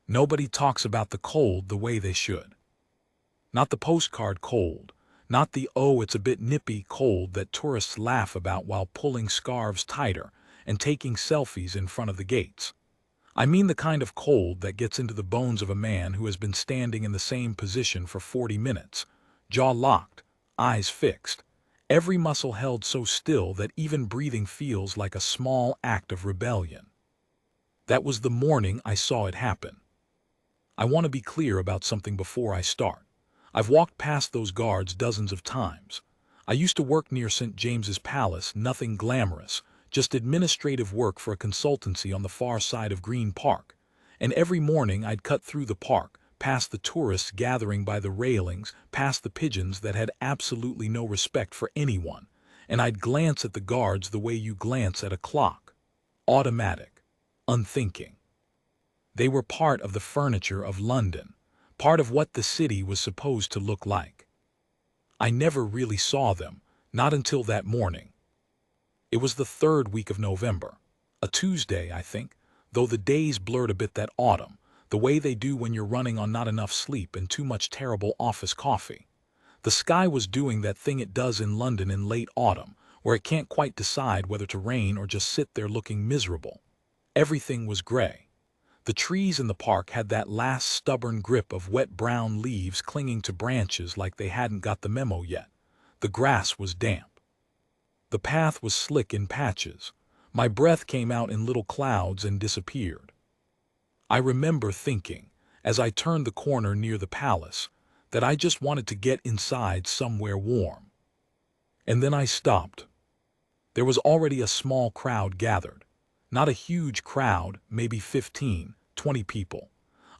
Nobody talks about the cold the way they should. Not the postcard cold, not the "oh, it's a bit nippy" cold that tourists laugh about while pulling scarves tighter and taking selfies in front of the gates. I mean the kind of cold that gets into the bones of a man who has been standing in the same position for 40 minutes, jaw locked, eyes fixed, every muscle held so still that even breathing feels like a small act of rebellion. That was the morning I saw it happen. I want to be clear about something before I start. I've walked past those guards dozens of times. I used to work near St. James's Palace, nothing glamorous, just administrative work for a consultancy on the far side of Green Park. And every morning I'd cut through the park, past the tourists gathering by the railings, past the pigeons that had absolutely no respect for anyone, and I'd glance at the guards the way you glance at a clock. Automatic. Unthinking. They were part of the furniture of London, part of what the city was supposed to look like. I never really saw them, not until that morning. It was the third week of November, a Tuesday, I think, though the days blurred a bit that autumn, the way they do when you're running on not enough sleep and too much terrible office coffee. The sky was doing that thing it does in London in late autumn, where it can't quite decide whether to rain or just sit there looking miserable. Everything was gray. The trees in the park had that last stubborn grip of wet brown leaves clinging to branches like they hadn't got the memo yet. The grass was damp. The path was slick in patches. My breath came out in little clouds and disappeared. I remember thinking, as I turned the corner near the palace, that I just wanted to get inside somewhere warm. And then I stopped. There was already a small crowd gathered. Not a huge crowd, maybe 15, 20 people.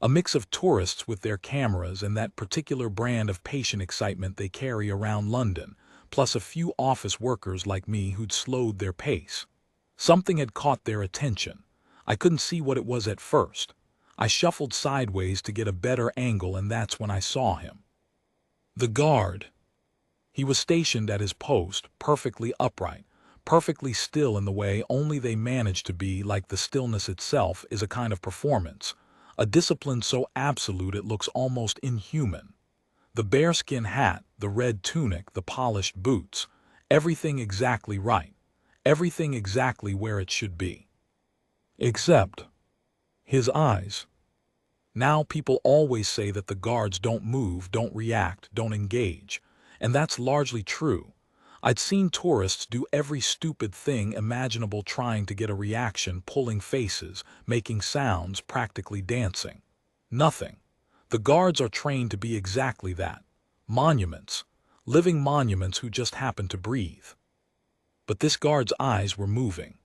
A mix of tourists with their cameras and that particular brand of patient excitement they carry around London, plus a few office workers like me who'd slowed their pace. Something had caught their attention. I couldn't see what it was at first. I shuffled sideways to get a better angle, and that's when I saw him. The guard. He was stationed at his post, perfectly upright, perfectly still in the way only they manage to be, like the stillness itself is a kind of performance, a discipline so absolute it looks almost inhuman. The bearskin hat, the red tunic, the polished boots, everything exactly right, everything exactly where it should be. Except his eyes. Now people always say that the guards don't move, don't react, don't engage, and that's largely true. I'd seen tourists do every stupid thing imaginable trying to get a reaction, pulling faces, making sounds, practically dancing. Nothing. The guards are trained to be exactly that. Monuments. Living monuments who just happen to breathe. But this guard's eyes were moving.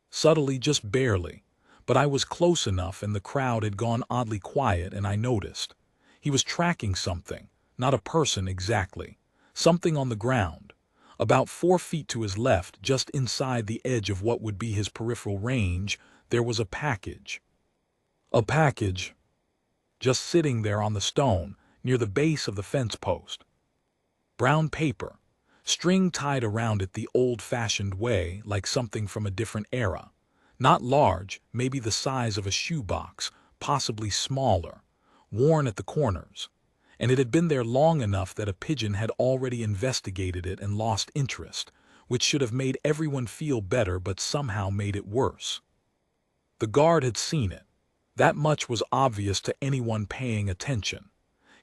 Subtly, just barely. But I was close enough and the crowd had gone oddly quiet and I noticed. He was tracking something, not a person exactly. Something on the ground. About 4 feet to his left, just inside the edge of what would be his peripheral range, there was a package. A package. Just sitting there on the stone, near the base of the fence post. Brown paper. String tied around it the old-fashioned way, like something from a different era. Not large, maybe the size of a shoebox, possibly smaller. Worn at the corners. And it had been there long enough that a pigeon had already investigated it and lost interest, which should have made everyone feel better but somehow made it worse. The guard had seen it. That much was obvious to anyone paying attention.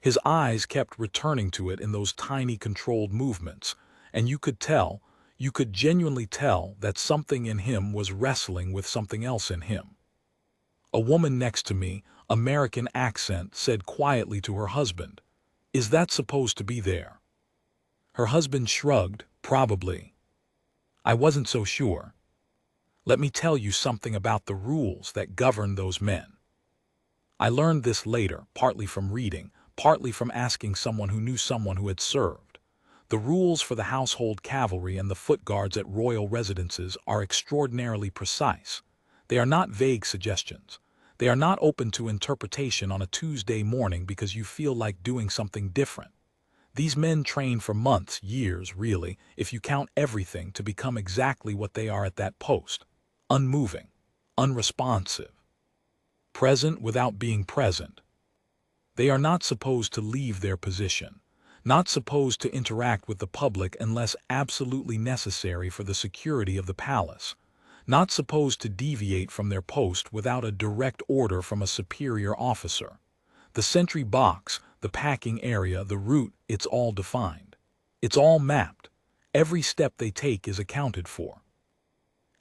His eyes kept returning to it in those tiny controlled movements, and you could genuinely tell that something in him was wrestling with something else in him. A woman next to me, American accent, said quietly to her husband, "Is that supposed to be there?" Her husband shrugged, "Probably." I wasn't so sure. Let me tell you something about the rules that govern those men. I learned this later, partly from reading, partly from asking someone who knew someone who had served. The rules for the household cavalry and the foot guards at royal residences are extraordinarily precise. They are not vague suggestions. They are not open to interpretation on a Tuesday morning because you feel like doing something different. These men train for months, years, really, if you count everything, to become exactly what they are at that post. Unmoving. Unresponsive. present without being present. They are not supposed to leave their position, not supposed to interact with the public unless absolutely necessary for the security of the palace, not supposed to deviate from their post without a direct order from a superior officer. The sentry box, the packing area, the route, it's all defined. It's all mapped. Every step they take is accounted for.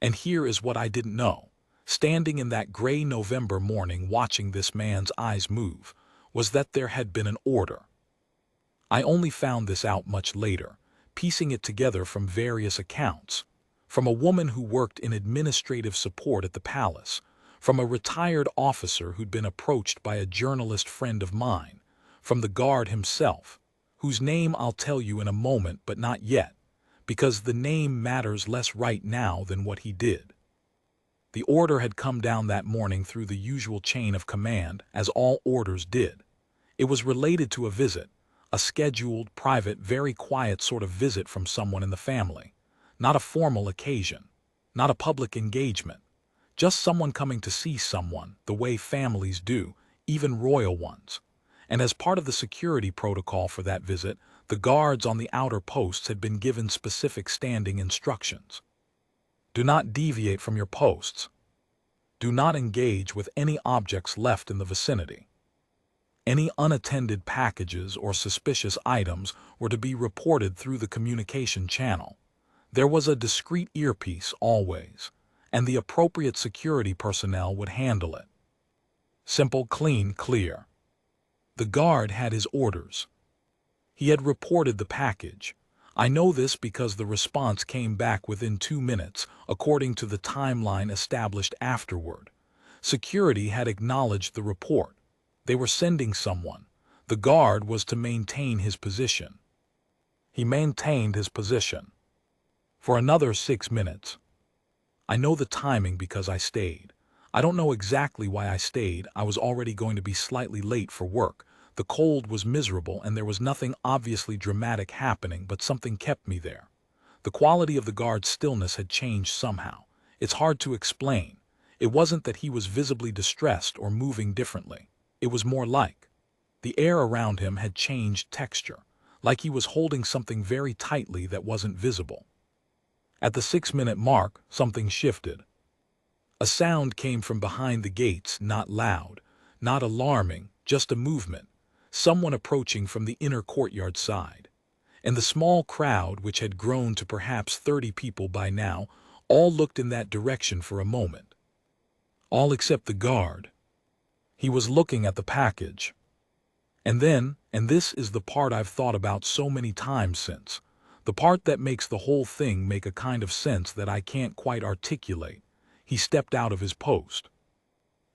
And here is what I didn't know. Standing in that gray November morning watching this man's eyes move, was that there had been an order. I only found this out much later, piecing it together from various accounts, from a woman who worked in administrative support at the palace, from a retired officer who'd been approached by a journalist friend of mine, from the guard himself, whose name I'll tell you in a moment but not yet, because the name matters less right now than what he did. The order had come down that morning through the usual chain of command, as all orders did. It was related to a visit, a scheduled, private, very quiet sort of visit from someone in the family. Not a formal occasion, not a public engagement, just someone coming to see someone, the way families do, even royal ones. And as part of the security protocol for that visit, the guards on the outer posts had been given specific standing instructions. Do not deviate from your posts. Do not engage with any objects left in the vicinity. Any unattended packages or suspicious items were to be reported through the communication channel. There was a discreet earpiece always, and the appropriate security personnel would handle it. Simple, clean, clear. The guard had his orders. He had reported the package. I know this because the response came back within 2 minutes, according to the timeline established afterward. Security had acknowledged the report. They were sending someone. The guard was to maintain his position. He maintained his position for another 6 minutes. I know the timing because I stayed. I don't know exactly why I stayed. I was already going to be slightly late for work. The cold was miserable and there was nothing obviously dramatic happening, but something kept me there. The quality of the guard's stillness had changed somehow. It's hard to explain. It wasn't that he was visibly distressed or moving differently. It was more like the air around him had changed texture, like he was holding something very tightly that wasn't visible. At the 6-minute mark, something shifted. A sound came from behind the gates, not loud, not alarming, just a movement, someone approaching from the inner courtyard side. And the small crowd, which had grown to perhaps 30 people by now, all looked in that direction for a moment. All except the guard. He was looking at the package. And then, and this is the part I've thought about so many times since, the part that makes the whole thing make a kind of sense that I can't quite articulate, he stepped out of his post.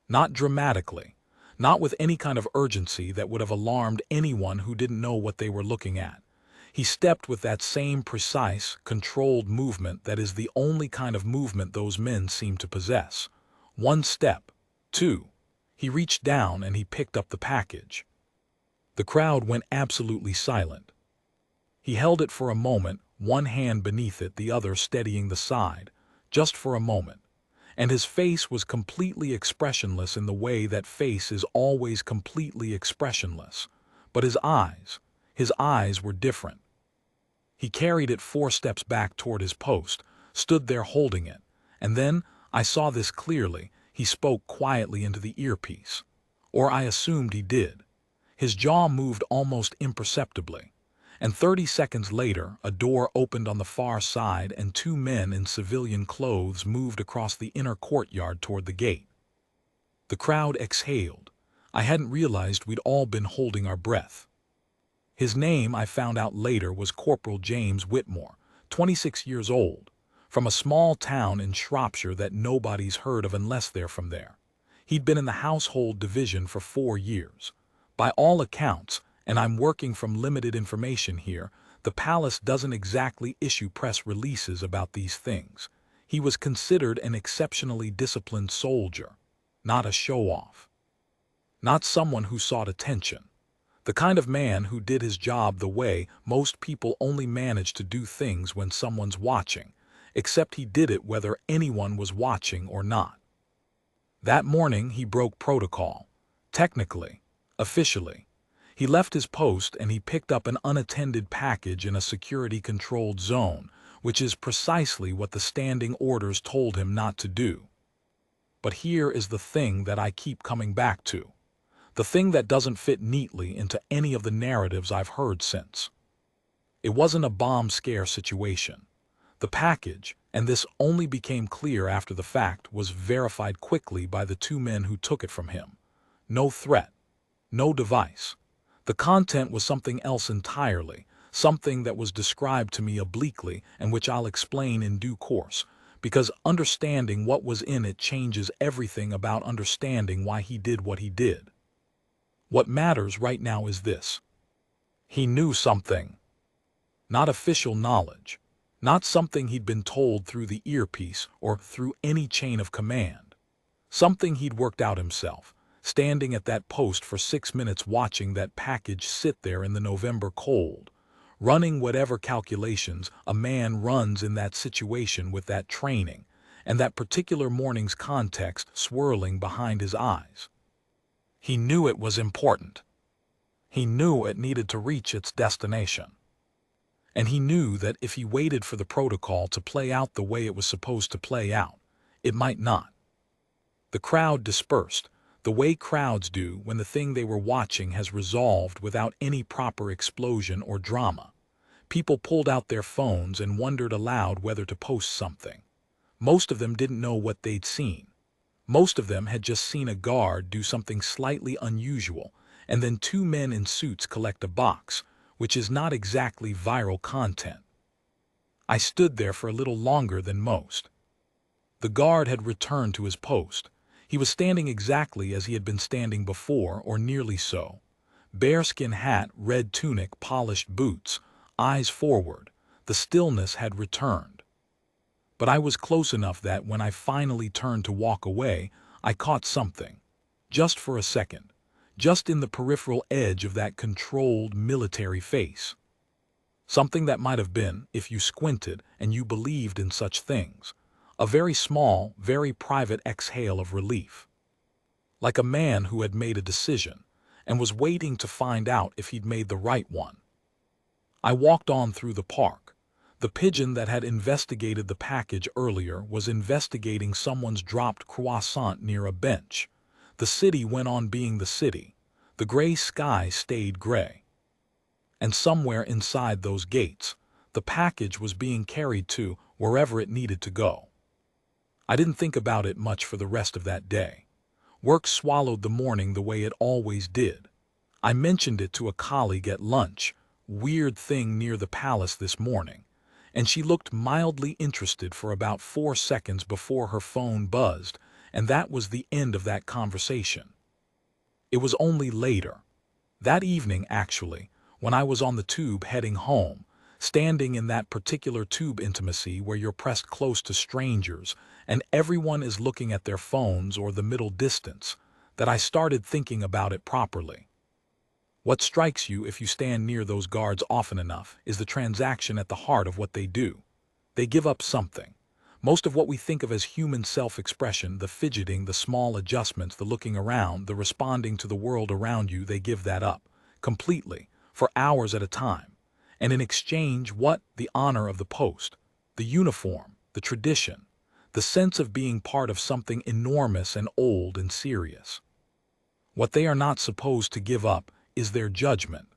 Not dramatically, not with any kind of urgency that would have alarmed anyone who didn't know what they were looking at. He stepped with that same precise, controlled movement that is the only kind of movement those men seem to possess. 1 step, 2. He reached down and he picked up the package. The crowd went absolutely silent. He held it for a moment, one hand beneath it, the other steadying the side, just for a moment. And his face was completely expressionless in the way that face is always completely expressionless. But his eyes were different. He carried it 4 steps back toward his post, stood there holding it, and then, I saw this clearly, he spoke quietly into the earpiece. Or I assumed he did. His jaw moved almost imperceptibly. And 30 seconds later, a door opened on the far side and 2 men in civilian clothes moved across the inner courtyard toward the gate. The crowd exhaled. I hadn't realized we'd all been holding our breath. His name, I found out later, was Corporal James Whitmore, 26 years old, from a small town in Shropshire that nobody's heard of unless they're from there. He'd been in the household division for 4 years. By all accounts, and I'm working from limited information here, the palace doesn't exactly issue press releases about these things. He was considered an exceptionally disciplined soldier, not a show-off. Not someone who sought attention. The kind of man who did his job the way most people only manage to do things when someone's watching, except he did it whether anyone was watching or not. That morning he broke protocol. Technically, officially. He left his post and he picked up an unattended package in a security-controlled zone, which is precisely what the standing orders told him not to do. But here is the thing that I keep coming back to. The thing that doesn't fit neatly into any of the narratives I've heard since. It wasn't a bomb scare situation. The package, and this only became clear after the fact, was verified quickly by the two men who took it from him. No threat. No device. The content was something else entirely, something that was described to me obliquely and which I'll explain in due course, because understanding what was in it changes everything about understanding why he did what he did. What matters right now is this. He knew something. Not official knowledge. Not something he'd been told through the earpiece or through any chain of command. Something he'd worked out himself, standing at that post for 6 minutes watching that package sit there in the November cold, running whatever calculations a man runs in that situation with that training and that particular morning's context swirling behind his eyes. He knew it was important. He knew it needed to reach its destination. And he knew that if he waited for the protocol to play out the way it was supposed to play out, it might not. The crowd dispersed, the way crowds do when the thing they were watching has resolved without any proper explosion or drama. People pulled out their phones and wondered aloud whether to post something. Most of them didn't know what they'd seen. Most of them had just seen a guard do something slightly unusual, and then two men in suits collect a box, which is not exactly viral content. I stood there for a little longer than most. The guard had returned to his post. He was standing exactly as he had been standing before, or nearly so. Bearskin hat, red tunic, polished boots, eyes forward. The stillness had returned. But I was close enough that when I finally turned to walk away, I caught something. Just for a second. Just in the peripheral edge of that controlled military face. Something that might have been, if you squinted and you believed in such things, a very small, very private exhale of relief. Like a man who had made a decision and was waiting to find out if he'd made the right one. I walked on through the park. The pigeon that had investigated the package earlier was investigating someone's dropped croissant near a bench. The city went on being the city. The gray sky stayed gray. And somewhere inside those gates, the package was being carried to wherever it needed to go. I didn't think about it much for the rest of that day. Work swallowed the morning the way it always did. I mentioned it to a colleague at lunch, weird thing near the palace this morning, and she looked mildly interested for about 4 seconds before her phone buzzed, and that was the end of that conversation. It was only later, that evening actually, when I was on the tube heading home, standing in that particular tube intimacy where you're pressed close to strangers and everyone is looking at their phones or the middle distance, that I started thinking about it properly. What strikes you if you stand near those guards often enough is the transaction at the heart of what they do. They give up something. Most of what we think of as human self-expression, the fidgeting, the small adjustments, the looking around, the responding to the world around you, they give that up, completely, for hours at a time. And in exchange, what? The honor of the post, the uniform, the tradition, the sense of being part of something enormous and old and serious. What they are not supposed to give up is their judgment.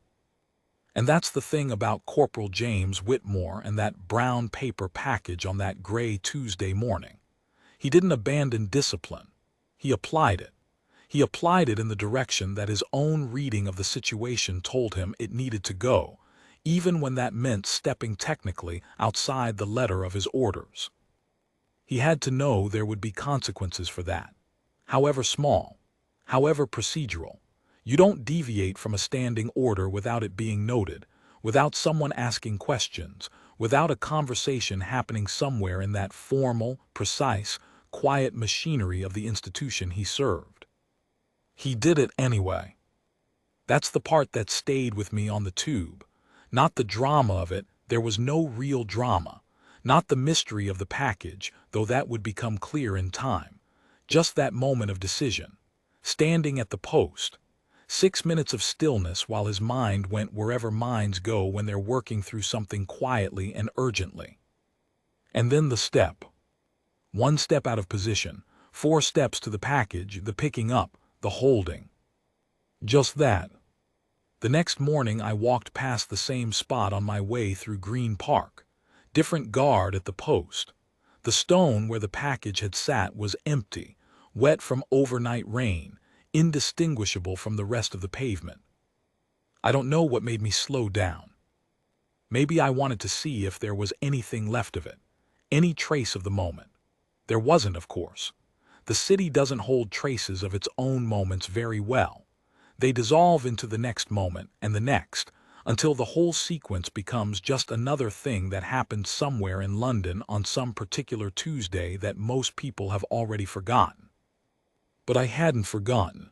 And that's the thing about Corporal James Whitmore and that brown paper package on that gray Tuesday morning. He didn't abandon discipline. He applied it. He applied it in the direction that his own reading of the situation told him it needed to go, even when that meant stepping technically outside the letter of his orders. He had to know there would be consequences for that, however small, however procedural. You don't deviate from a standing order without it being noted, without someone asking questions, without a conversation happening somewhere in that formal, precise, quiet machinery of the institution he served. He did it anyway. That's the part that stayed with me on the tube. Not the drama of it, there was no real drama. Not the mystery of the package, though that would become clear in time. Just that moment of decision. Standing at the post. 6 minutes of stillness while his mind went wherever minds go when they're working through something quietly and urgently. And then the step. 1 step out of position, 4 steps to the package, the picking up, the holding. Just that. The next morning I walked past the same spot on my way through Green Park. Different guard at the post. The stone where the package had sat was empty, wet from overnight rain, indistinguishable from the rest of the pavement. I don't know what made me slow down. Maybe I wanted to see if there was anything left of it, any trace of the moment. There wasn't, of course. The city doesn't hold traces of its own moments very well. They dissolve into the next moment and the next, until the whole sequence becomes just another thing that happened somewhere in London on some particular Tuesday that most people have already forgotten. But I hadn't forgotten.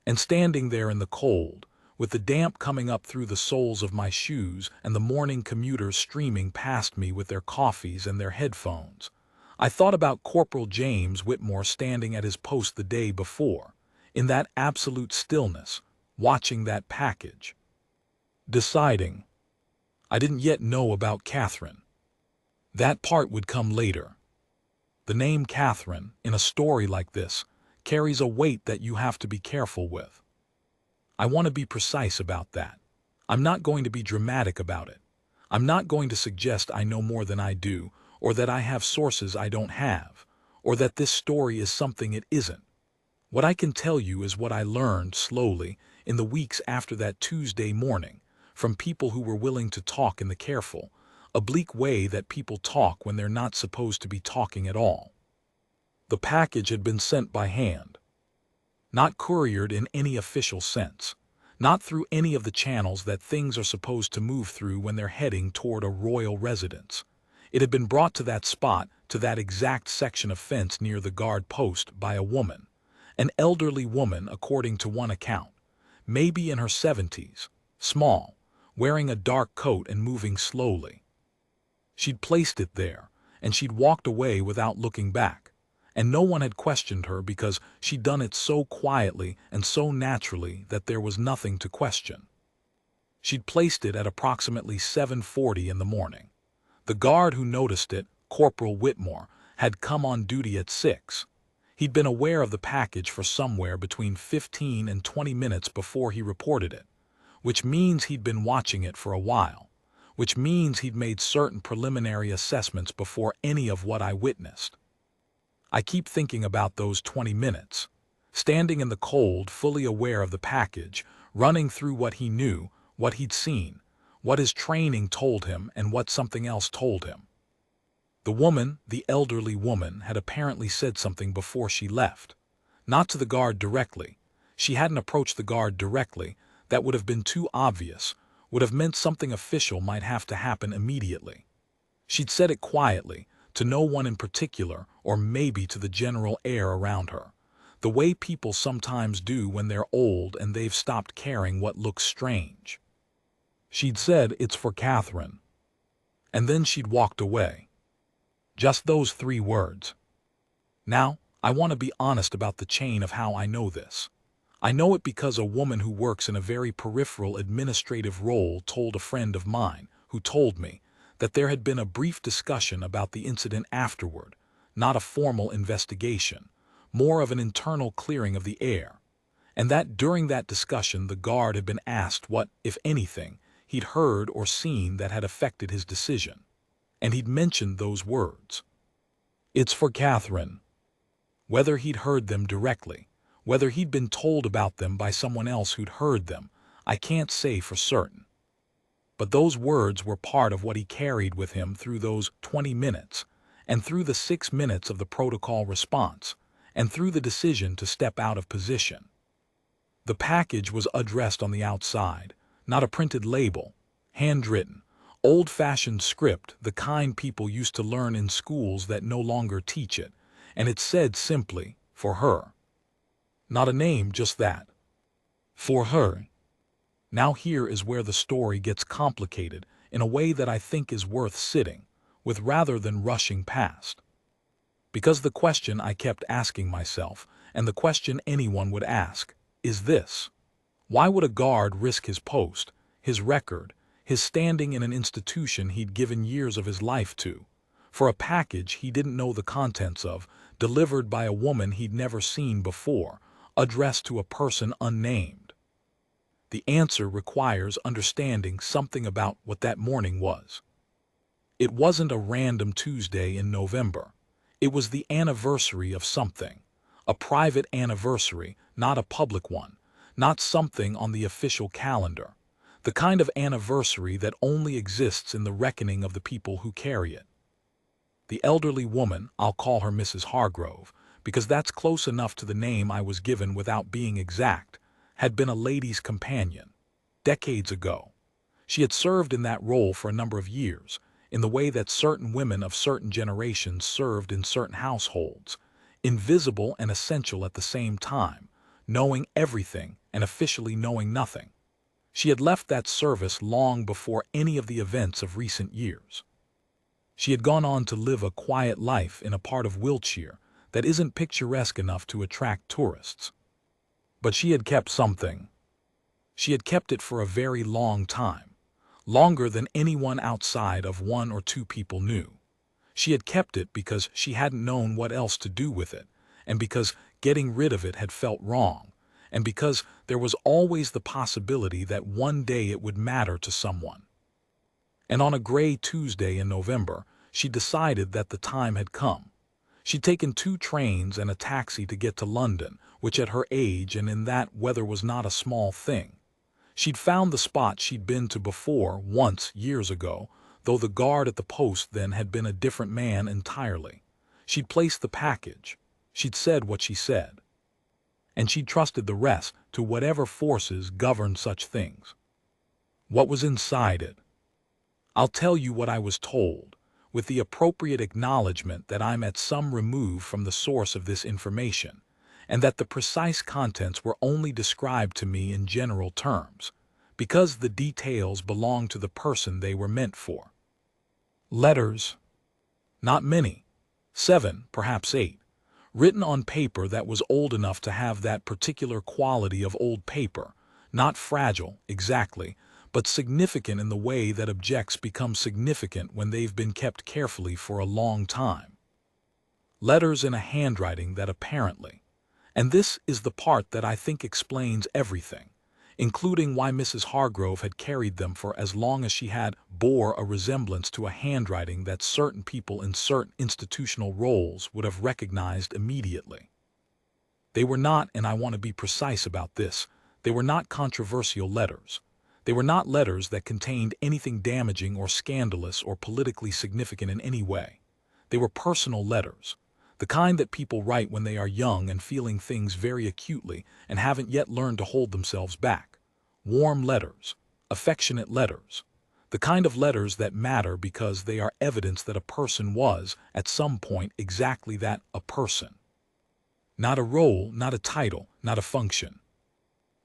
And standing there in the cold, with the damp coming up through the soles of my shoes and the morning commuters streaming past me with their coffees and their headphones, I thought about Corporal James Whitmore standing at his post the day before, in that absolute stillness, watching that package. Deciding. I didn't yet know about Catherine. That part would come later. The name Catherine, in a story like this, carries a weight that you have to be careful with. I want to be precise about that. I'm not going to be dramatic about it. I'm not going to suggest I know more than I do, or that I have sources I don't have, or that this story is something it isn't. What I can tell you is what I learned slowly in the weeks after that Tuesday morning, from people who were willing to talk in the careful, oblique way that people talk when they're not supposed to be talking at all. The package had been sent by hand. Not couriered in any official sense. Not through any of the channels that things are supposed to move through when they're heading toward a royal residence. It had been brought to that spot, to that exact section of fence near the guard post, by a woman. An elderly woman, according to one account. Maybe in her 70s, small, wearing a dark coat and moving slowly. She'd placed it there, and she'd walked away without looking back. And no one had questioned her because she'd done it so quietly and so naturally that there was nothing to question. She'd placed it at approximately 7:40 in the morning. The guard who noticed it, Corporal Whitmore, had come on duty at 6. He'd been aware of the package for somewhere between 15 and 20 minutes before he reported it, which means he'd been watching it for a while, which means he'd made certain preliminary assessments before any of what I witnessed. I keep thinking about those 20 minutes, standing in the cold, fully aware of the package, running through what he knew, what he'd seen, what his training told him and what something else told him. The woman, the elderly woman, had apparently said something before she left. Not to the guard directly. She hadn't approached the guard directly. That would have been too obvious, would have meant something official might have to happen immediately. She'd said it quietly, to no one in particular, or maybe to the general air around her, the way people sometimes do when they're old and they've stopped caring what looks strange. She'd said, "It's for Catherine." And then she'd walked away. Just those 3 words. Now, I want to be honest about the chain of how I know this. I know it because a woman who works in a very peripheral administrative role told a friend of mine, who told me, that there had been a brief discussion about the incident afterward, not a formal investigation, more of an internal clearing of the air, and that during that discussion the guard had been asked what, if anything, he'd heard or seen that had affected his decision, and he'd mentioned those words. "It's for Catherine." Whether he'd heard them directly, whether he'd been told about them by someone else who'd heard them, I can't say for certain. But those words were part of what he carried with him through those 20 minutes, and through the 6 minutes of the protocol response, and through the decision to step out of position. The package was addressed on the outside, not a printed label, handwritten, old-fashioned script, the kind people used to learn in schools that no longer teach it, and it said simply, "For her." Not a name, just that. For her. Now here is where the story gets complicated in a way that I think is worth sitting with rather than rushing past. Because the question I kept asking myself, and the question anyone would ask, is this: why would a guard risk his post, his record, his standing in an institution he'd given years of his life to, for a package he didn't know the contents of, delivered by a woman he'd never seen before, addressed to a person unnamed? The answer requires understanding something about what that morning was. It wasn't a random Tuesday in November. It was the anniversary of something. A private anniversary, not a public one. Not something on the official calendar. The kind of anniversary that only exists in the reckoning of the people who carry it. The elderly woman, I'll call her Mrs. Hargrove, because that's close enough to the name I was given without being exact, had been a lady's companion. Decades ago. She had served in that role for a number of years, in the way that certain women of certain generations served in certain households, invisible and essential at the same time, knowing everything and officially knowing nothing. She had left that service long before any of the events of recent years. She had gone on to live a quiet life in a part of Wiltshire that isn't picturesque enough to attract tourists. But she had kept something. She had kept it for a very long time. Longer than anyone outside of one or two people knew. She had kept it because she hadn't known what else to do with it, and because getting rid of it had felt wrong, and because there was always the possibility that one day it would matter to someone. And on a gray Tuesday in November, she decided that the time had come. She'd taken 2 trains and a taxi to get to London, which at her age and in that weather was not a small thing. She'd found the spot she'd been to before once years ago, though the guard at the post then had been a different man entirely. She'd placed the package. She'd said what she said. And she'd trusted the rest to whatever forces govern such things. What was inside it? I'll tell you what I was told, with the appropriate acknowledgement that I'm at some remove from the source of this information, and that the precise contents were only described to me in general terms, because the details belong to the person they were meant for. Letters. Not many. 7, perhaps 8. Written on paper that was old enough to have that particular quality of old paper, not fragile, exactly, but significant in the way that objects become significant when they've been kept carefully for a long time. Letters in a handwriting that apparently, and this is the part that I think explains everything, including why Mrs. Hargrove had carried them for as long as she had, bore a resemblance to a handwriting that certain people in certain institutional roles would have recognized immediately. They were not, and I want to be precise about this, they were not controversial letters. They were not letters that contained anything damaging or scandalous or politically significant in any way. They were personal letters. The kind that people write when they are young and feeling things very acutely and haven't yet learned to hold themselves back. Warm letters, affectionate letters. The kind of letters that matter because they are evidence that a person was, at some point, exactly that, a person. Not a role, not a title, not a function.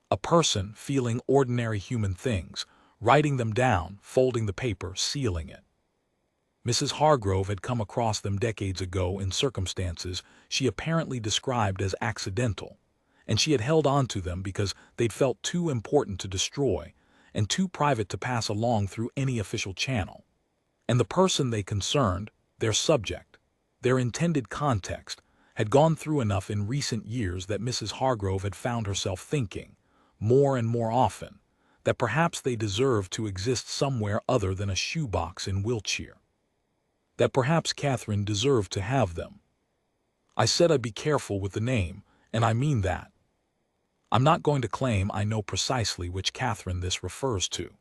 A person feeling ordinary human things, writing them down, folding the paper, sealing it. Mrs. Hargrove had come across them decades ago in circumstances she apparently described as accidental, and she had held on to them because they'd felt too important to destroy and too private to pass along through any official channel. And the person they concerned, their subject, their intended context, had gone through enough in recent years that Mrs. Hargrove had found herself thinking, more and more often, that perhaps they deserved to exist somewhere other than a shoebox in Wiltshire. That perhaps Catherine deserved to have them. I said I'd be careful with the name, and I mean that. I'm not going to claim I know precisely which Catherine this refers to.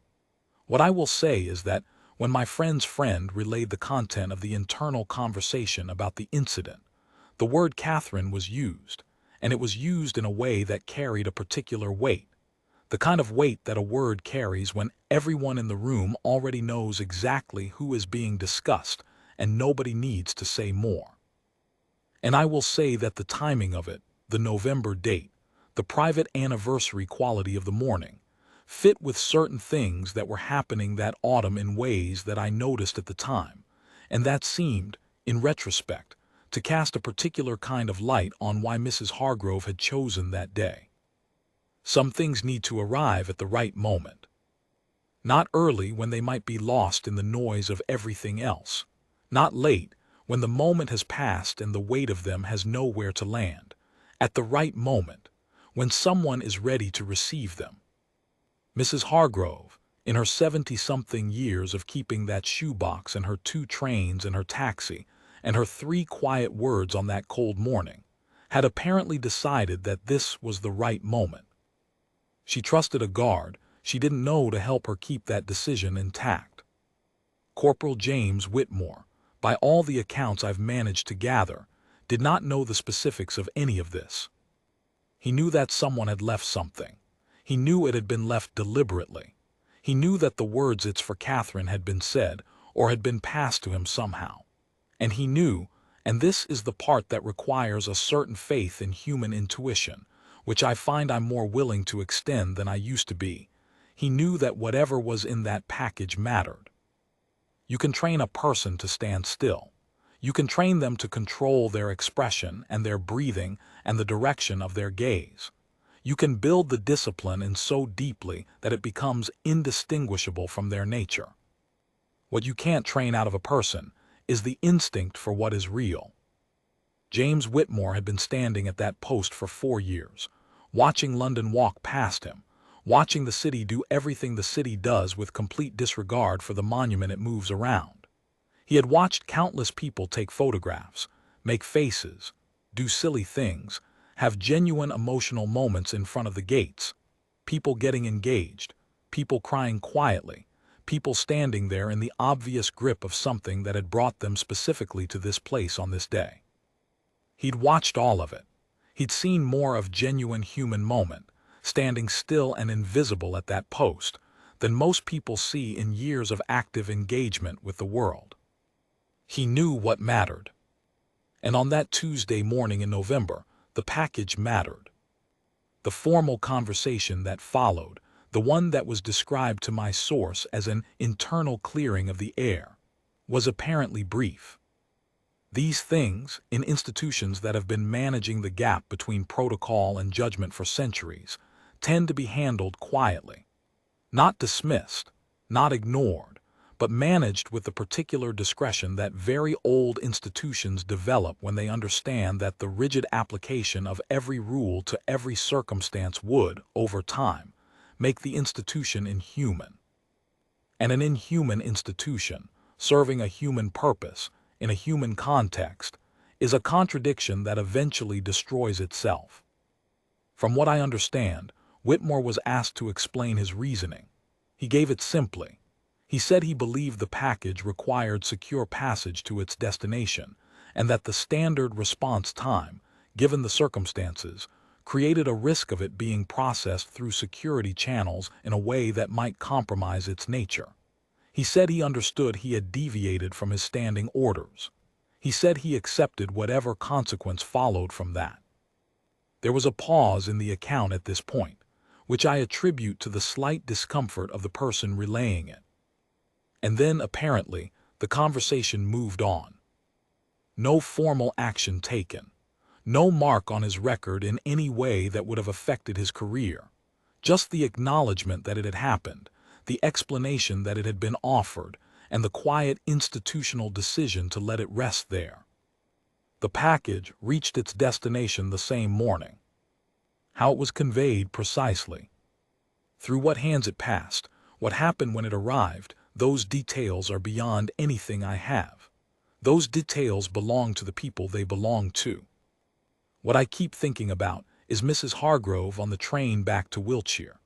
What I will say is that when my friend's friend relayed the content of the internal conversation about the incident, the word Catherine was used, and it was used in a way that carried a particular weight, the kind of weight that a word carries when everyone in the room already knows exactly who is being discussed, and nobody needs to say more. And I will say that the timing of it, the November date, the private anniversary quality of the morning, fit with certain things that were happening that autumn in ways that I noticed at the time, and that seemed, in retrospect, to cast a particular kind of light on why Mrs. Hargrove had chosen that day. Some things need to arrive at the right moment. Not early when they might be lost in the noise of everything else. Not late when the moment has passed and the weight of them has nowhere to land. At the right moment, when someone is ready to receive them. Mrs. Hargrove, in her 70-something years of keeping that shoebox and her 2 trains and her taxi and her 3 quiet words on that cold morning, had apparently decided that this was the right moment. She trusted a guard she didn't know to help her keep that decision intact. Corporal James Whitmore, by all the accounts I've managed to gather, did not know the specifics of any of this. He knew that someone had left something. He knew it had been left deliberately. He knew that the words "it's for Catherine" had been said or had been passed to him somehow. And he knew, and this is the part that requires a certain faith in human intuition, which I find I'm more willing to extend than I used to be. He knew that whatever was in that package mattered. You can train a person to stand still. You can train them to control their expression and their breathing and the direction of their gaze. You can build the discipline in so deeply that it becomes indistinguishable from their nature. What you can't train out of a person is the instinct for what is real. James Whitmore had been standing at that post for 4 years, watching London walk past him, watching the city do everything the city does with complete disregard for the monument it moves around. He had watched countless people take photographs, make faces, do silly things, have genuine emotional moments in front of the gates, people getting engaged, people crying quietly, people standing there in the obvious grip of something that had brought them specifically to this place on this day. He'd watched all of it. He'd seen more of genuine human moment, standing still and invisible at that post, than most people see in years of active engagement with the world. He knew what mattered. And on that Tuesday morning in November, the package mattered. The formal conversation that followed, the one that was described to my source as an internal clearing of the air, was apparently brief. These things, in institutions that have been managing the gap between protocol and judgment for centuries, tend to be handled quietly. Not dismissed, not ignored, but managed with the particular discretion that very old institutions develop when they understand that the rigid application of every rule to every circumstance would, over time, make the institution inhuman. And an inhuman institution, serving a human purpose, in a human context, is a contradiction that eventually destroys itself. From what I understand, Whitmore was asked to explain his reasoning. He gave it simply. He said he believed the package required secure passage to its destination, and that the standard response time, given the circumstances, created a risk of it being processed through security channels in a way that might compromise its nature. He said he understood he had deviated from his standing orders. He said he accepted whatever consequence followed from that. There was a pause in the account at this point, which I attribute to the slight discomfort of the person relaying it. And then, apparently, the conversation moved on. No formal action taken. No mark on his record in any way that would have affected his career. Just the acknowledgement that it had happened, the explanation that it had been offered, and the quiet institutional decision to let it rest there. The package reached its destination the same morning. How it was conveyed precisely, through what hands it passed, what happened when it arrived, those details are beyond anything I have. Those details belong to the people they belong to. What I keep thinking about is Mrs. Hargrove on the train back to Wiltshire.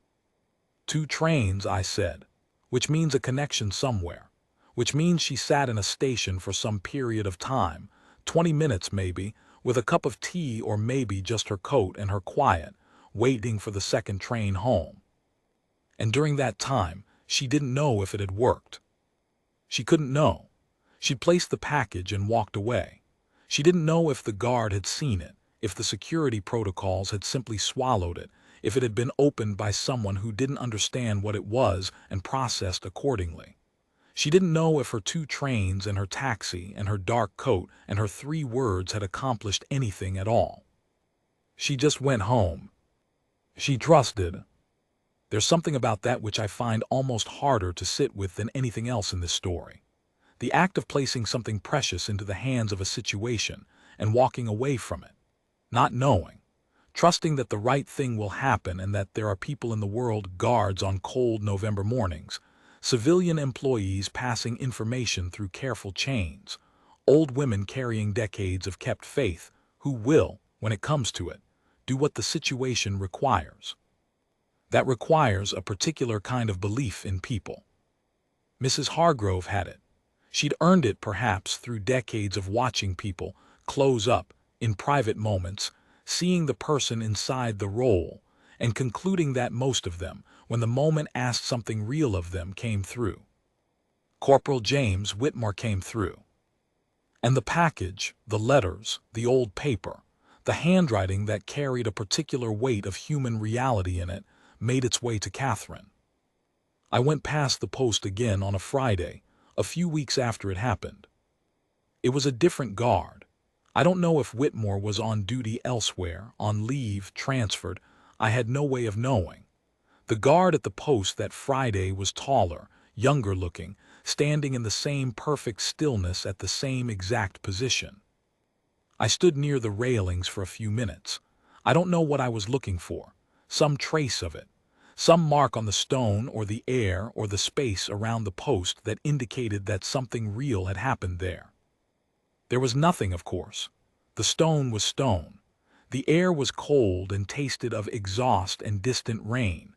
2 trains, I said, which means a connection somewhere, which means she sat in a station for some period of time, 20 minutes maybe, with a cup of tea or maybe just her coat and her quiet, waiting for the second train home. And during that time, she didn't know if it had worked. She couldn't know. She'd placed the package and walked away. She didn't know if the guard had seen it, if the security protocols had simply swallowed it, if it had been opened by someone who didn't understand what it was and processed accordingly. She didn't know if her 2 trains and her taxi and her dark coat and her 3 words had accomplished anything at all. She just went home. She trusted. There's something about that which I find almost harder to sit with than anything else in this story. The act of placing something precious into the hands of a situation and walking away from it, not knowing, trusting that the right thing will happen and that there are people in the world, guards on cold November mornings, civilian employees passing information through careful chains, old women carrying decades of kept faith, who will, when it comes to it, do what the situation requires. That requires a particular kind of belief in people. Mrs. Hargrove had it. She'd earned it perhaps through decades of watching people close up in private moments, seeing the person inside the role, and concluding that most of them, when the moment asked something real of them, came through. Corporal James Whitmore came through. And the package, the letters, the old paper, the handwriting that carried a particular weight of human reality in it, made its way to Catherine. I went past the post again on a Friday, a few weeks after it happened. It was a different guard. I don't know if Whitmore was on duty elsewhere, on leave, transferred. I had no way of knowing. The guard at the post that Friday was taller, younger looking, standing in the same perfect stillness at the same exact position. I stood near the railings for a few minutes. I don't know what I was looking for, some trace of it, some mark on the stone or the air or the space around the post that indicated that something real had happened there. There was nothing, of course. The stone was stone. The air was cold and tasted of exhaust and distant rain.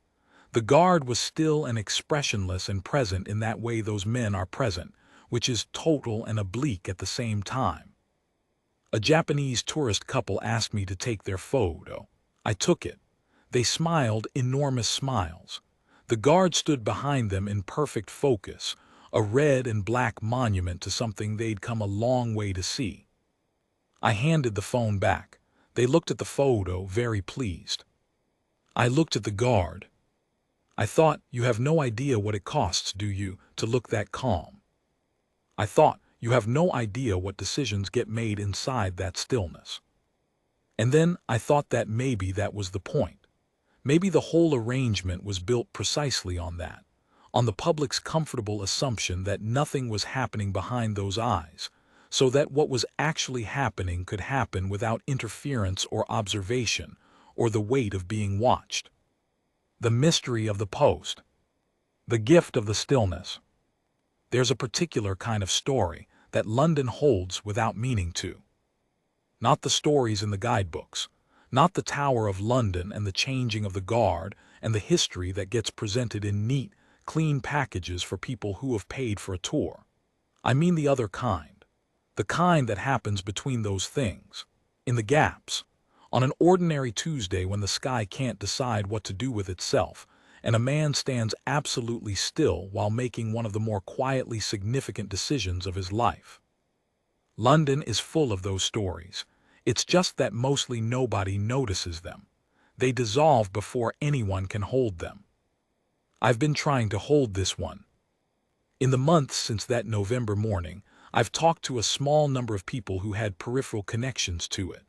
The guard was still and expressionless and present in that way those men are present, which is total and oblique at the same time. A Japanese tourist couple asked me to take their photo. I took it. They smiled enormous smiles. The guard stood behind them in perfect focus, a red and black monument to something they'd come a long way to see. I handed the phone back. They looked at the photo, very pleased. I looked at the guard. I thought, you have no idea what it costs, do you, to look that calm? I thought, you have no idea what decisions get made inside that stillness. And then I thought that maybe that was the point. Maybe the whole arrangement was built precisely on that, on the public's comfortable assumption that nothing was happening behind those eyes, so that what was actually happening could happen without interference or observation, or the weight of being watched. The mystery of the post. The gift of the stillness. There's a particular kind of story that London holds without meaning to. Not the stories in the guidebooks, not the Tower of London and the changing of the guard and the history that gets presented in neat, clean packages for people who have paid for a tour. I mean the other kind, the kind that happens between those things, in the gaps, on an ordinary Tuesday when the sky can't decide what to do with itself, and a man stands absolutely still while making one of the more quietly significant decisions of his life. London is full of those stories. It's just that mostly nobody notices them. They dissolve before anyone can hold them. I've been trying to hold this one. In the months since that November morning, I've talked to a small number of people who had peripheral connections to it.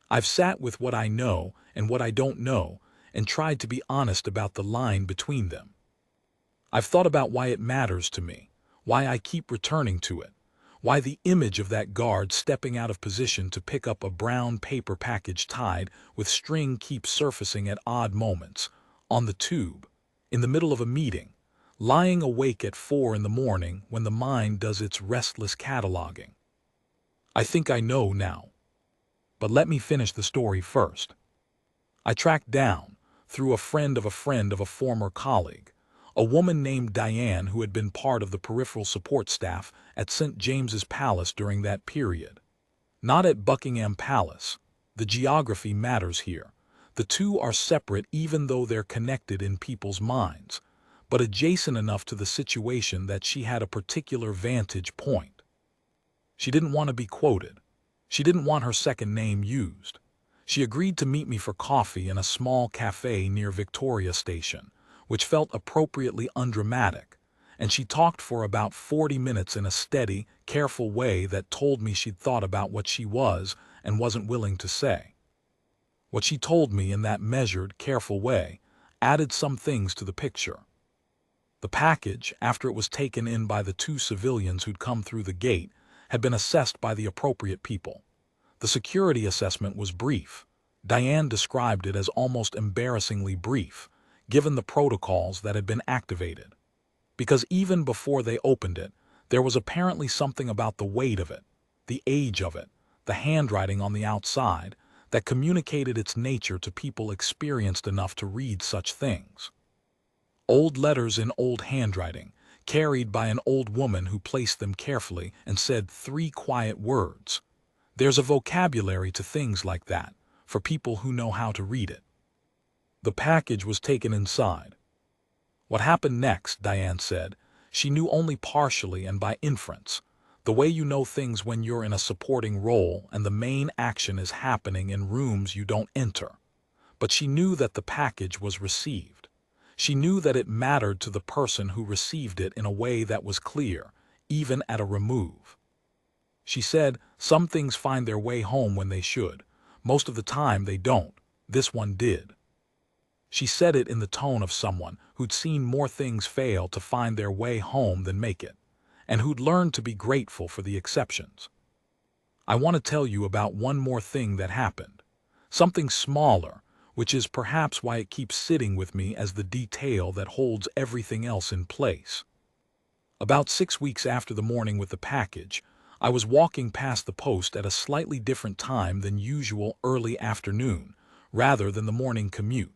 I've sat with what I know and what I don't know and tried to be honest about the line between them. I've thought about why it matters to me, why I keep returning to it, why the image of that guard stepping out of position to pick up a brown paper package tied with string keeps surfacing at odd moments, on the tube, in the middle of a meeting, lying awake at 4 in the morning when the mind does its restless cataloging. I think I know now. But let me finish the story first. I tracked down, through a friend of a friend of a former colleague, a woman named Diane who had been part of the peripheral support staff at St. James's Palace during that period. Not at Buckingham Palace. The geography matters here. The two are separate even though they're connected in people's minds, but adjacent enough to the situation that she had a particular vantage point. She didn't want to be quoted. She didn't want her second name used. She agreed to meet me for coffee in a small cafe near Victoria Station, which felt appropriately undramatic, and she talked for about 40 minutes in a steady, careful way that told me she'd thought about what she was and wasn't willing to say. What she told me in that measured, careful way added some things to the picture. The package, after it was taken in by the two civilians who'd come through the gate, had been assessed by the appropriate people. The security assessment was brief. Diane described it as almost embarrassingly brief, given the protocols that had been activated. Because even before they opened it, there was apparently something about the weight of it, the age of it, the handwriting on the outside, that communicated its nature to people experienced enough to read such things. Old letters in old handwriting, carried by an old woman who placed them carefully and said 3 quiet words. There's a vocabulary to things like that, for people who know how to read it. The package was taken inside. What happened next, Diane said, she knew only partially and by inference, the way you know things when you're in a supporting role and the main action is happening in rooms you don't enter. But she knew that the package was received. She knew that it mattered to the person who received it in a way that was clear, even at a remove. She said, some things find their way home when they should. Most of the time they don't. This one did. She said it in the tone of someone who'd seen more things fail to find their way home than make it, and who'd learned to be grateful for the exceptions. I want to tell you about one more thing that happened. Something smaller, which is perhaps why it keeps sitting with me as the detail that holds everything else in place. About 6 weeks after the morning with the package, I was walking past the post at a slightly different time than usual, early afternoon, rather than the morning commute.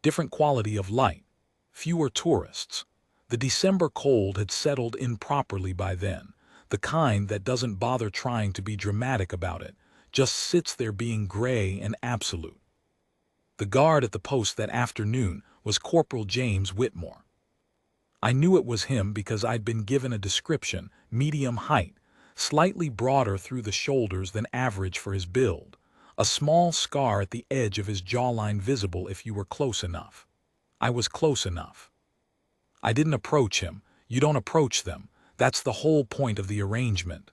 Different quality of light, fewer tourists. The December cold had settled in properly by then, the kind that doesn't bother trying to be dramatic about it, just sits there being gray and absolute. The guard at the post that afternoon was Corporal James Whitmore. I knew it was him because I'd been given a description, medium height, slightly broader through the shoulders than average for his build, a small scar at the edge of his jawline visible if you were close enough. I was close enough. I didn't approach him. You don't approach them. That's the whole point of the arrangement.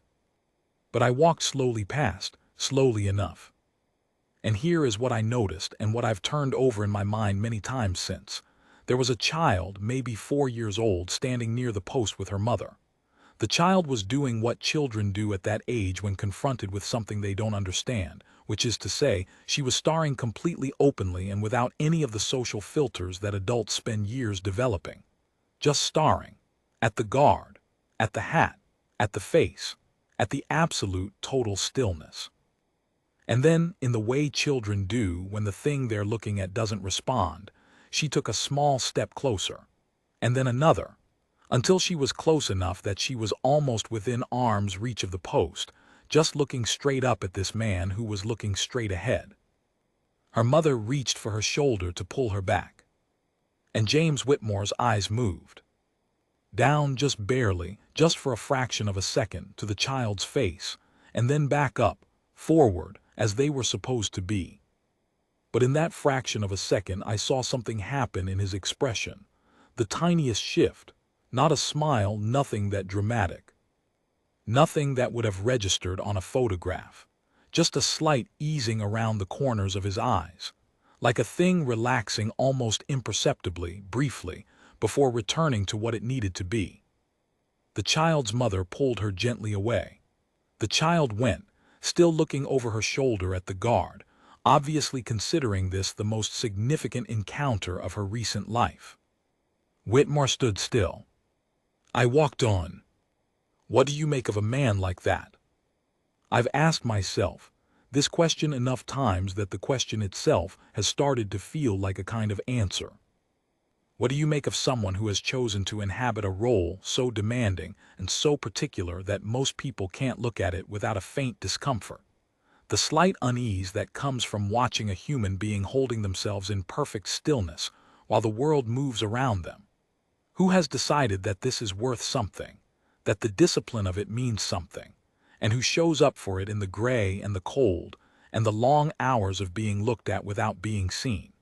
But I walked slowly past, slowly enough. And here is what I noticed and what I've turned over in my mind many times since. There was a child, maybe 4 years old, standing near the post with her mother. The child was doing what children do at that age when confronted with something they don't understand, which is to say, she was staring completely openly and without any of the social filters that adults spend years developing. Just staring. At the guard. At the hat. At the face. At the absolute total stillness. And then, in the way children do when the thing they're looking at doesn't respond, she took a small step closer. And then another. Until she was close enough that she was almost within arm's reach of the post, just looking straight up at this man who was looking straight ahead. Her mother reached for her shoulder to pull her back. And James Whitmore's eyes moved. Down just barely, just for a fraction of a second, to the child's face, and then back up, forward, as they were supposed to be. But in that fraction of a second I saw something happen in his expression. The tiniest shift. Not a smile, nothing that dramatic. Nothing that would have registered on a photograph. Just a slight easing around the corners of his eyes. Like a thing relaxing almost imperceptibly, briefly, before returning to what it needed to be. The child's mother pulled her gently away. The child went, still looking over her shoulder at the guard, obviously considering this the most significant encounter of her recent life. Whitmore stood still. I walked on. What do you make of a man like that? I've asked myself this question enough times that the question itself has started to feel like a kind of answer. What do you make of someone who has chosen to inhabit a role so demanding and so particular that most people can't look at it without a faint discomfort? The slight unease that comes from watching a human being holding themselves in perfect stillness while the world moves around them. Who has decided that this is worth something, that the discipline of it means something, and who shows up for it in the gray and the cold and the long hours of being looked at without being seen?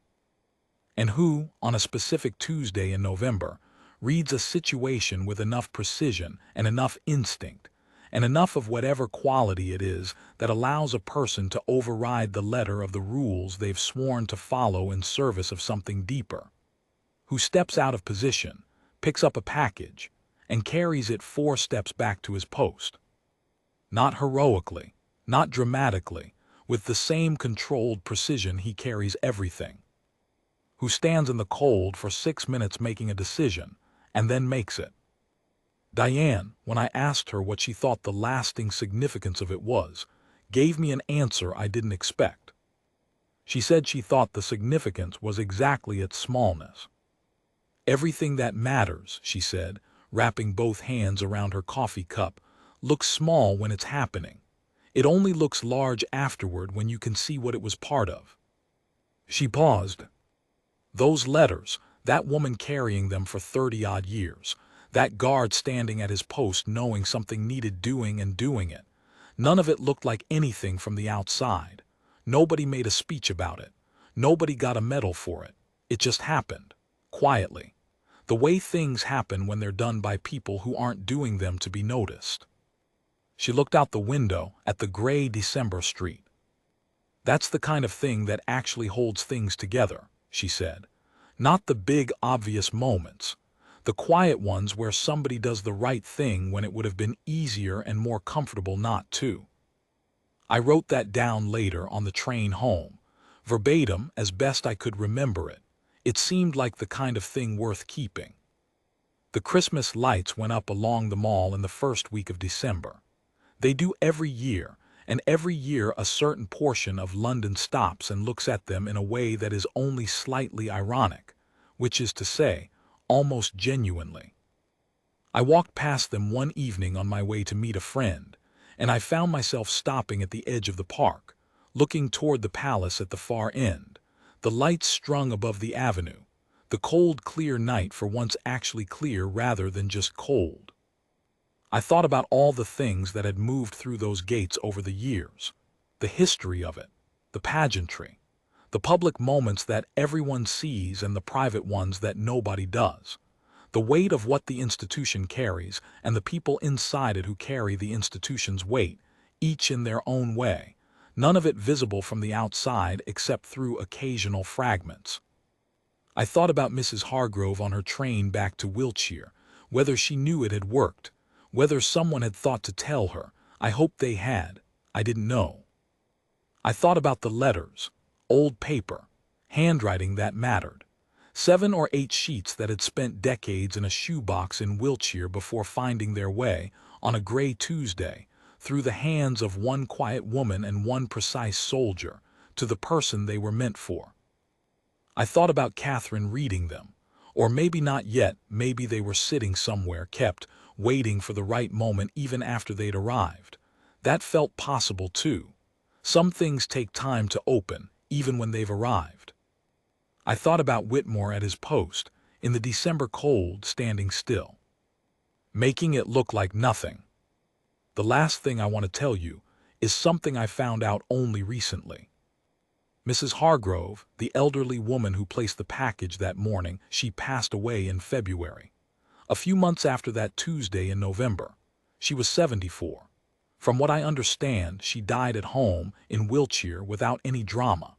And who, on a specific Tuesday in November, reads a situation with enough precision and enough instinct, and enough of whatever quality it is that allows a person to override the letter of the rules they've sworn to follow in service of something deeper. Who steps out of position, picks up a package, and carries it 4 steps back to his post. Not heroically, not dramatically, with the same controlled precision he carries everything. Who stands in the cold for 6 minutes making a decision, and then makes it. Diane, when I asked her what she thought the lasting significance of it was, gave me an answer I didn't expect. She said she thought the significance was exactly its smallness. Everything that matters, she said, wrapping both hands around her coffee cup, looks small when it's happening. It only looks large afterward when you can see what it was part of. She paused. Those letters, that woman carrying them for 30-odd years, that guard standing at his post knowing something needed doing and doing it. None of it looked like anything from the outside. Nobody made a speech about it. Nobody got a medal for it. It just happened, quietly. The way things happen when they're done by people who aren't doing them to be noticed. She looked out the window at the gray December street. That's the kind of thing that actually holds things together, she said. Not the big, obvious moments. The quiet ones where somebody does the right thing when it would have been easier and more comfortable not to. I wrote that down later on the train home, verbatim as best I could remember it. It seemed like the kind of thing worth keeping. The Christmas lights went up along the mall in the first week of December. They do every year, and every year a certain portion of London stops and looks at them in a way that is only slightly ironic, which is to say, almost genuinely. I walked past them one evening on my way to meet a friend, and I found myself stopping at the edge of the park, looking toward the palace at the far end, the lights strung above the avenue, the cold, clear night for once actually clear rather than just cold. I thought about all the things that had moved through those gates over the years, the history of it, the pageantry, the public moments that everyone sees and the private ones that nobody does, the weight of what the institution carries and the people inside it who carry the institution's weight, each in their own way, none of it visible from the outside except through occasional fragments. I thought about Mrs. Hargrove on her train back to Wiltshire, whether she knew it had worked, whether someone had thought to tell her. I hoped they had. I didn't know. I thought about the letters, old paper, handwriting that mattered, 7 or 8 sheets that had spent decades in a shoebox in Wiltshire before finding their way, on a gray Tuesday, through the hands of one quiet woman and one precise soldier, to the person they were meant for. I thought about Catherine reading them, or maybe not yet, maybe they were sitting somewhere, kept, waiting for the right moment even after they'd arrived. That felt possible too. Some things take time to open, even when they've arrived. I thought about Whitmore at his post, in the December cold, standing still, making it look like nothing. The last thing I want to tell you is something I found out only recently. Mrs. Hargrove, the elderly woman who placed the package that morning, she passed away in February. A few months after that Tuesday in November. She was 74. From what I understand, she died at home in Wiltshire without any drama.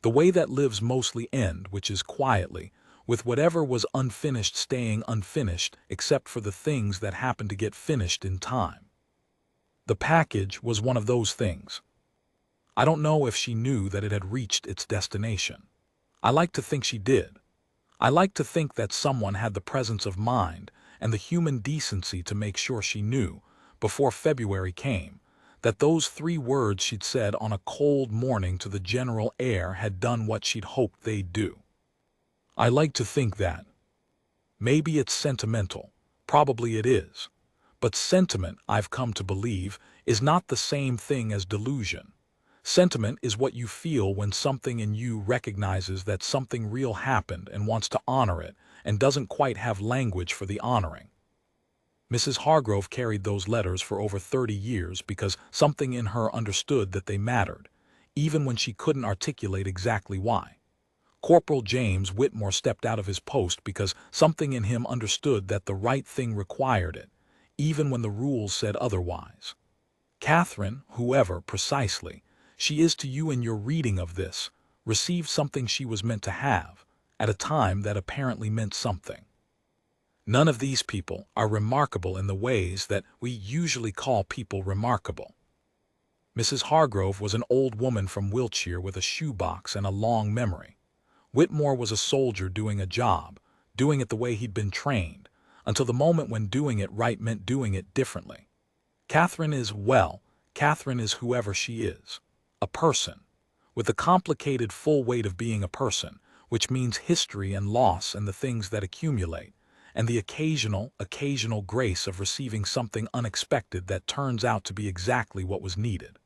The way that lives mostly end, which is quietly, with whatever was unfinished staying unfinished except for the things that happened to get finished in time. The package was one of those things. I don't know if she knew that it had reached its destination. I like to think she did. I like to think that someone had the presence of mind and the human decency to make sure she knew, before February came, that those 3 words she'd said on a cold morning to the general air had done what she'd hoped they'd do. I like to think that. Maybe it's sentimental, probably it is. But sentiment, I've come to believe, is not the same thing as delusion. Sentiment is what you feel when something in you recognizes that something real happened and wants to honor it and doesn't quite have language for the honoring. Mrs. Hargrove carried those letters for over 30 years because something in her understood that they mattered, even when she couldn't articulate exactly why. Corporal James Whitmore stepped out of his post because something in him understood that the right thing required it, even when the rules said otherwise. Catherine, whoever precisely she is to you in your reading of this, received something she was meant to have, at a time that apparently meant something. None of these people are remarkable in the ways that we usually call people remarkable. Mrs. Hargrove was an old woman from Wiltshire with a shoebox and a long memory. Whitmore was a soldier doing a job, doing it the way he'd been trained, until the moment when doing it right meant doing it differently. Catherine is, well, Catherine is whoever she is. A person, with the complicated full weight of being a person, which means history and loss and the things that accumulate, and the occasional grace of receiving something unexpected that turns out to be exactly what was needed.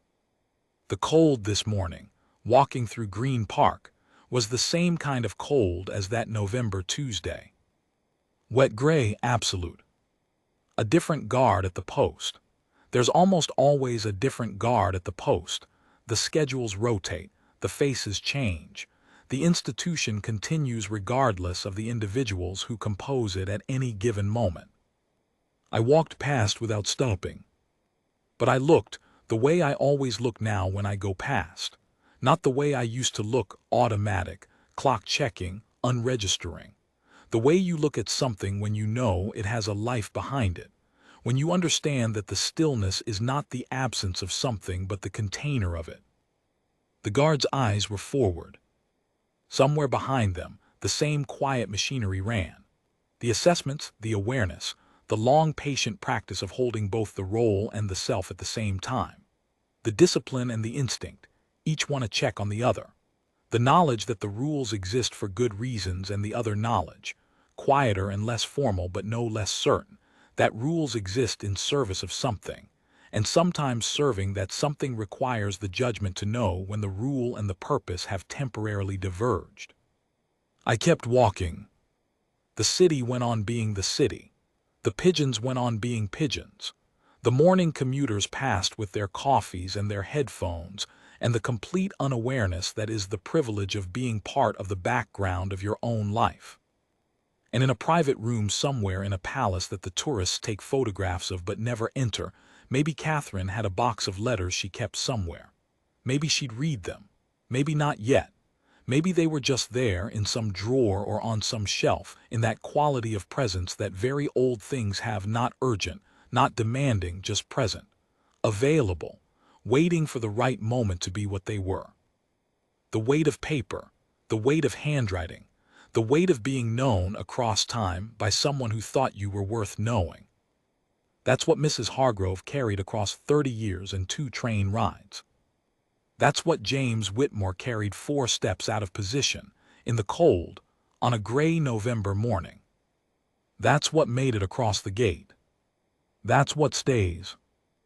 The cold this morning, walking through Green Park, was the same kind of cold as that November Tuesday. Wet gray, absolute. A different guard at the post. There's almost always a different guard at the post. The schedules rotate, the faces change. The institution continues regardless of the individuals who compose it at any given moment. I walked past without stopping. But I looked the way I always look now when I go past. Not the way I used to look, automatic, clock-checking, unregistering. The way you look at something when you know it has a life behind it. When you understand that the stillness is not the absence of something but the container of it. The guard's eyes were forward. Somewhere behind them, the same quiet machinery ran. The assessments, the awareness, the long patient practice of holding both the role and the self at the same time. The discipline and the instinct, each one a check on the other. The knowledge that the rules exist for good reasons and the other knowledge, quieter and less formal but no less certain, that rules exist in service of something, and sometimes serving that something requires the judgment to know when the rule and the purpose have temporarily diverged. I kept walking. The city went on being the city. The pigeons went on being pigeons. The morning commuters passed with their coffees and their headphones, and the complete unawareness that is the privilege of being part of the background of your own life. And in a private room somewhere in a palace that the tourists take photographs of but never enter, maybe Catherine had a box of letters she kept somewhere. Maybe she'd read them. Maybe not yet. Maybe they were just there in some drawer or on some shelf, in that quality of presence that very old things have, not urgent, not demanding, just present, available, waiting for the right moment to be what they were. The weight of paper, the weight of handwriting, the weight of being known across time by someone who thought you were worth knowing. That's what Mrs. Hargrove carried across 30 years and 2 train rides. That's what James Whitmore carried 4 steps out of position, in the cold, on a gray November morning. That's what made it across the gate. That's what stays.